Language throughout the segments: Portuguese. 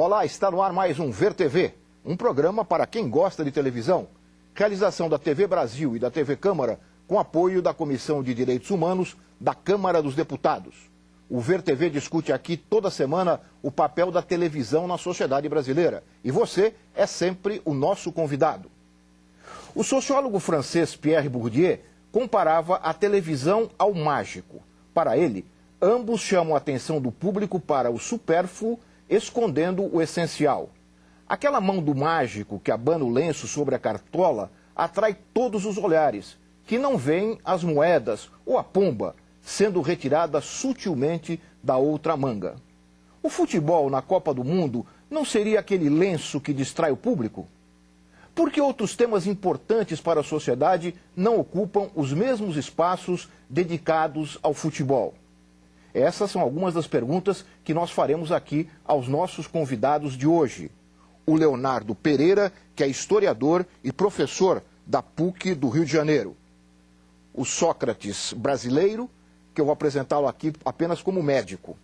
Olá, está no ar mais um Ver TV, um programa para quem gosta de televisão. Realização da TV Brasil e da TV Câmara, com apoio da Comissão de Direitos Humanos da Câmara dos Deputados. O Ver TV discute aqui toda semana o papel da televisão na sociedade brasileira. E você é sempre o nosso convidado. O sociólogo francês Pierre Bourdieu comparava a televisão ao mágico. Para ele, ambos chamam a atenção do público para o supérfluo, escondendo o essencial. Aquela mão do mágico que abana o lenço sobre a cartola atrai todos os olhares, que não veem as moedas ou a pomba sendo retirada sutilmente da outra manga. O futebol na Copa do Mundo não seria aquele lenço que distrai o público? Por que outros temas importantes para a sociedade não ocupam os mesmos espaços dedicados ao futebol? Essas são algumas das perguntas que nós faremos aqui aos nossos convidados de hoje. O Leonardo Pereira, que é historiador e professor da PUC do Rio de Janeiro. O Sócrates brasileiro, que eu vou apresentá-lo aqui apenas como médico.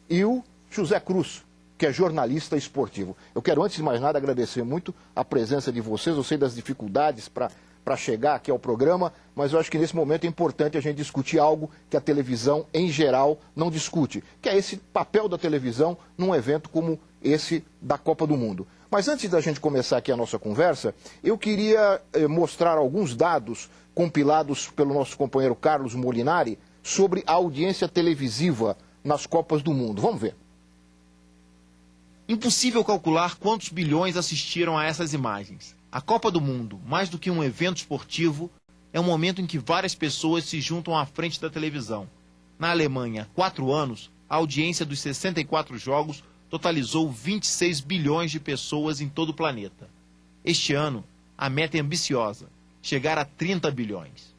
E o José Cruz, que é jornalista esportivo. Eu quero, antes de mais nada, agradecer muito a presença de vocês. Eu sei das dificuldades para chegar aqui ao programa, mas eu acho que nesse momento é importante a gente discutir algo que a televisão, em geral, não discute, que é esse papel da televisão num evento como esse da Copa do Mundo. Mas antes da gente começar aqui a nossa conversa, eu queria mostrar alguns dados compilados pelo nosso companheiro Carlos Molinari sobre a audiência televisiva nas Copas do Mundo. Vamos ver. Impossível calcular quantos bilhões assistiram a essas imagens. A Copa do Mundo, mais do que um evento esportivo, é um momento em que várias pessoas se juntam à frente da televisão. Na Alemanha, há 4 anos, a audiência dos 64 jogos totalizou 26 bilhões de pessoas em todo o planeta. Este ano, a meta é ambiciosa, chegar a 30 bilhões.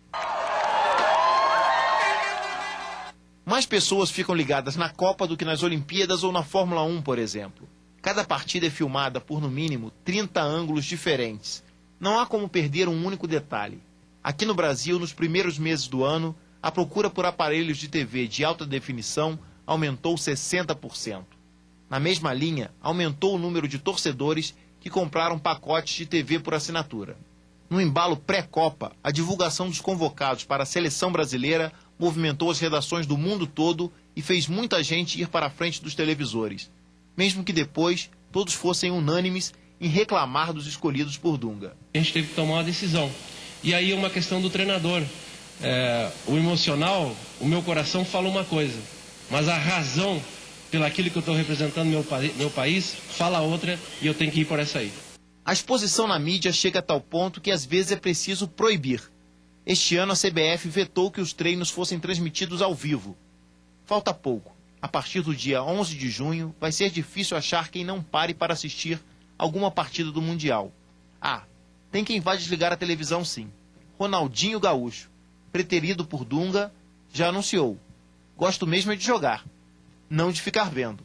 Mais pessoas ficam ligadas na Copa do que nas Olimpíadas ou na Fórmula 1, por exemplo. Cada partida é filmada por, no mínimo, 30 ângulos diferentes. Não há como perder um único detalhe. Aqui no Brasil, nos primeiros meses do ano, a procura por aparelhos de TV de alta definição aumentou 60%. Na mesma linha, aumentou o número de torcedores que compraram pacotes de TV por assinatura. No embalo pré-Copa, a divulgação dos convocados para a seleção brasileira movimentou as redações do mundo todo e fez muita gente ir para a frente dos televisores, mesmo que depois todos fossem unânimes em reclamar dos escolhidos por Dunga. A gente teve que tomar uma decisão. E aí é uma questão do treinador. O emocional, o meu coração fala uma coisa, mas a razão pelaquilo que eu estou representando meu país fala outra e eu tenho que ir por essa aí. A exposição na mídia chega a tal ponto que às vezes é preciso proibir. Este ano a CBF vetou que os treinos fossem transmitidos ao vivo. Falta pouco. A partir do dia 11 de junho, vai ser difícil achar quem não pare para assistir alguma partida do Mundial. Ah, tem quem vai desligar a televisão sim. Ronaldinho Gaúcho, preterido por Dunga, já anunciou. Gosto mesmo é de jogar, não de ficar vendo.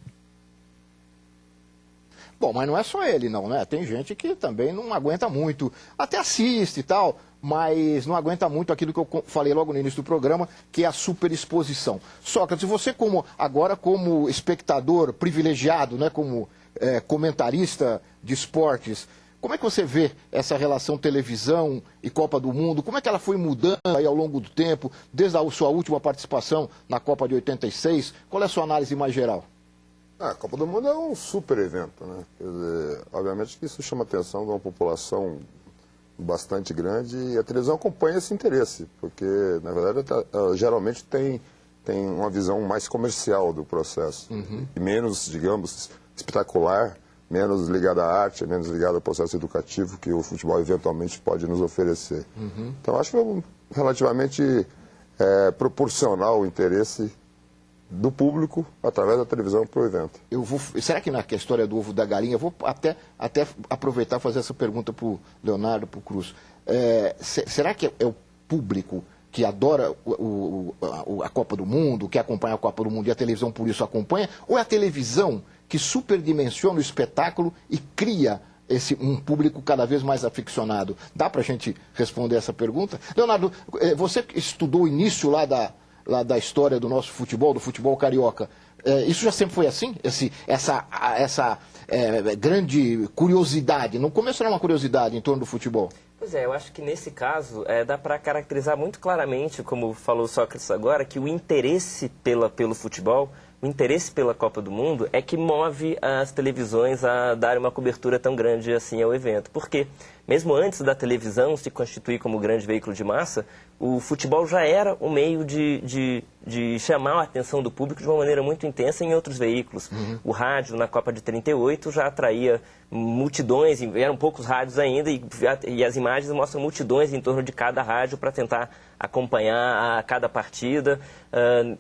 Bom, mas não é só ele não, né? Tem gente que também não aguenta muito, até assiste e tal, mas não aguenta muito aquilo que eu falei logo no início do programa, que é a superexposição. Sócrates, você agora como espectador privilegiado, né, como comentarista de esportes, como é que você vê essa relação televisão e Copa do Mundo? Como é que ela foi mudando aí ao longo do tempo, desde a sua última participação na Copa de 86? Qual é a sua análise mais geral? A Copa do Mundo é um super evento, né? Quer dizer, obviamente que isso chama a atenção de uma população bastante grande e a televisão acompanha esse interesse, porque, na verdade, geralmente tem uma visão mais comercial do processo, e menos, digamos, espetacular, menos ligada à arte, menos ligada ao processo educativo que o futebol eventualmente pode nos oferecer. Então, acho que é relativamente proporcional o interesse do público através da televisão para o evento. Será que na história do ovo da galinha, eu vou até aproveitar e fazer essa pergunta para o Leonardo, para o Cruz. Será que é o público que adora a Copa do Mundo, que acompanha a Copa do Mundo e a televisão por isso acompanha, ou é a televisão que superdimensiona o espetáculo e cria um público cada vez mais aficionado? Dá para a gente responder essa pergunta? Leonardo, você estudou o início lá da história do nosso futebol, do futebol carioca. Isso já sempre foi assim? Essa grande curiosidade, no começo era uma curiosidade em torno do futebol? Pois é, eu acho que nesse caso dá para caracterizar muito claramente, como falou Sócrates agora, que o interesse pelo futebol, o interesse pela Copa do Mundo é que move as televisões a dar uma cobertura tão grande assim ao evento. Porque mesmo antes da televisão se constituir como grande veículo de massa, o futebol já era um meio de chamar a atenção do público de uma maneira muito intensa em outros veículos. O rádio, na Copa de 38, já atraía multidões, eram poucos rádios ainda, e as imagens mostram multidões em torno de cada rádio para tentar acompanhar a cada partida.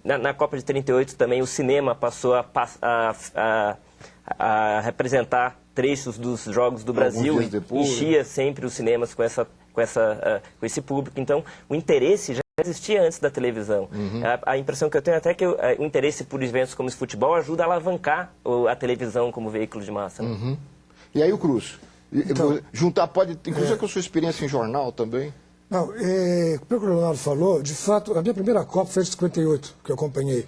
Na Copa de 38 também o cinema passou a representar trechos dos jogos do Brasil e enchia sempre os cinemas com esse público. Então, o interesse já existia antes da televisão. A impressão que eu tenho até que o interesse por eventos como esse futebol ajuda a alavancar a televisão como veículo de massa. Né? E aí o Cruz? Então, juntar, pode, inclusive com a sua experiência em jornal também? Não, pelo que o Leonardo falou, de fato, a minha primeira Copa foi de 58, que eu acompanhei.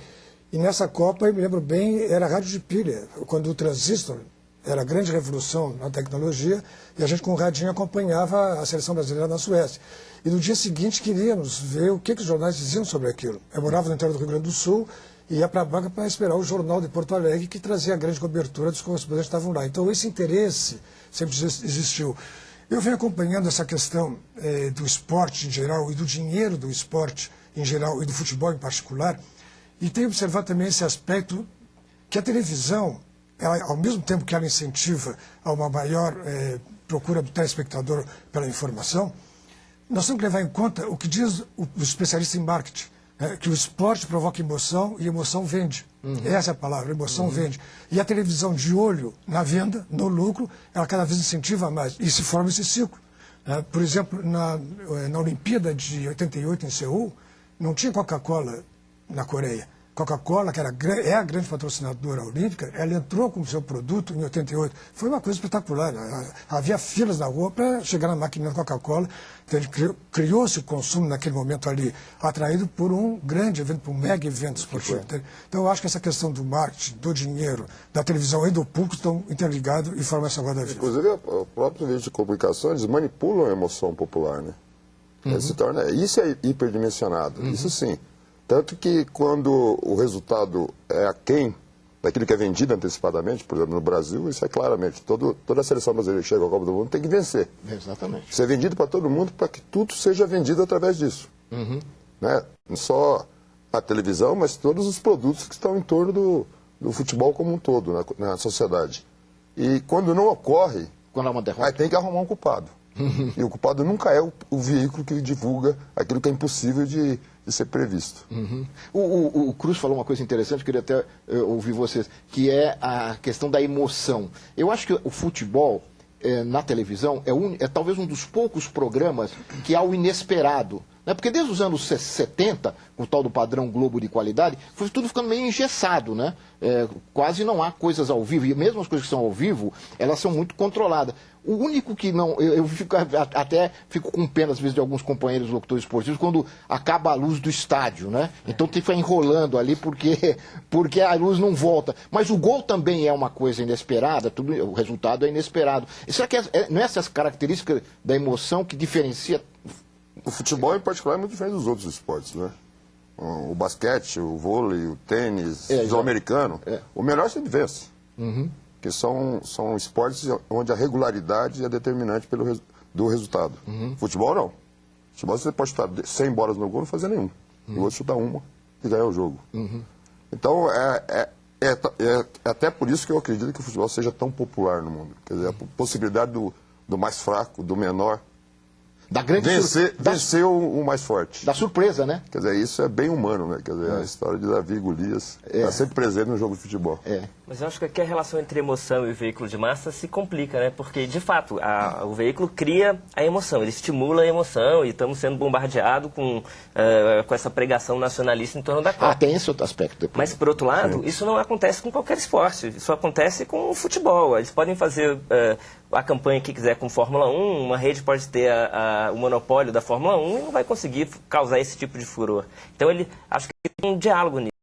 E nessa Copa, eu me lembro bem, era rádio de pilha, quando o transistor era a grande revolução na tecnologia, e a gente com o radinho acompanhava a seleção brasileira na Suécia. E no dia seguinte queríamos ver o que os jornais diziam sobre aquilo. Eu morava no interior do Rio Grande do Sul e ia para a banca para esperar o jornal de Porto Alegre, que trazia a grande cobertura dos correspondentes que estavam lá. Então esse interesse sempre existiu. Eu venho acompanhando essa questão do esporte em geral e do dinheiro do esporte em geral e do futebol em particular, e tenho observado também esse aspecto que a televisão, ela, ao mesmo tempo que ela incentiva a uma maior procura do telespectador pela informação, nós temos que levar em conta o que diz o especialista em marketing, que o esporte provoca emoção e emoção vende. Essa é a palavra, emoção vende. E a televisão de olho na venda, no lucro, ela cada vez incentiva mais. E se forma esse ciclo. Por exemplo, na Olimpíada de 88 em Seul, não tinha Coca-Cola na Coreia. Coca-Cola, que é a grande patrocinadora olímpica, ela entrou com o seu produto em 88. Foi uma coisa espetacular. Havia filas na rua para chegar na máquina da Coca-Cola. Então, criou-se o consumo naquele momento ali, atraído por um grande evento, por um mega evento esportivo. Então, eu acho que essa questão do marketing, do dinheiro, da televisão e do público estão interligados e formam essa roda viva. Inclusive, o próprio veículo de comunicação, eles manipulam a emoção popular, né? Isso é hiperdimensionado, isso sim. Tanto que quando o resultado é aquém daquilo que é vendido antecipadamente, por exemplo, no Brasil, isso é claramente, toda a seleção brasileira que chega à Copa do Mundo tem que vencer. Exatamente. Isso é vendido para todo mundo, para que tudo seja vendido através disso. Né? Não só a televisão, mas todos os produtos que estão em torno do futebol como um todo, na sociedade. E quando não ocorre, quando há uma derrota, aí tem que arrumar um culpado. E o culpado nunca é o veículo que divulga aquilo que é impossível de ser previsto. O Cruz falou uma coisa interessante, eu queria até ouvir vocês, que é a questão da emoção. Eu acho que o futebol na televisão é talvez um dos poucos programas que há o inesperado. Né? Porque desde os anos 70, com o tal do padrão Globo de qualidade, foi tudo ficando meio engessado, né? Quase não há coisas ao vivo, e mesmo as coisas que são ao vivo, elas são muito controladas. O único que não... Eu até fico com pena, às vezes, de alguns companheiros locutores esportivos, quando acaba a luz do estádio, né? Então tem que ficar enrolando ali, porque a luz não volta. Mas o gol também é uma coisa inesperada, o resultado é inesperado. E será que não é essas características da emoção que diferencia... O futebol, em particular, é muito diferente dos outros esportes, né? O basquete, o vôlei, o tênis, o futebol americano, o melhor sempre vence. Que são esportes onde a regularidade é determinante do resultado. Futebol, não. Futebol, você pode chutar 100 bolas no gol e não fazer nenhum. E o outro chutar uma e ganhar o jogo. Então, é até por isso que eu acredito que o futebol seja tão popular no mundo. Quer dizer, a possibilidade do mais fraco, do menor, da grande vencer o mais forte. Da surpresa, né? Quer dizer, isso é bem humano, né? Quer dizer, a história de Davi e Golias está sempre presente no jogo de futebol. Mas eu acho que aqui a relação entre emoção e veículo de massa se complica, né? Porque, de fato, o veículo cria a emoção, ele estimula a emoção e estamos sendo bombardeados com essa pregação nacionalista em torno da Copa. Tem esse outro aspecto depois. Mas, por outro lado, isso não acontece com qualquer esporte, isso acontece com o futebol. Eles podem fazer a campanha que quiser com Fórmula 1, uma rede pode ter o monopólio da Fórmula 1 e não vai conseguir causar esse tipo de furor. Então, acho que tem um diálogo nisso.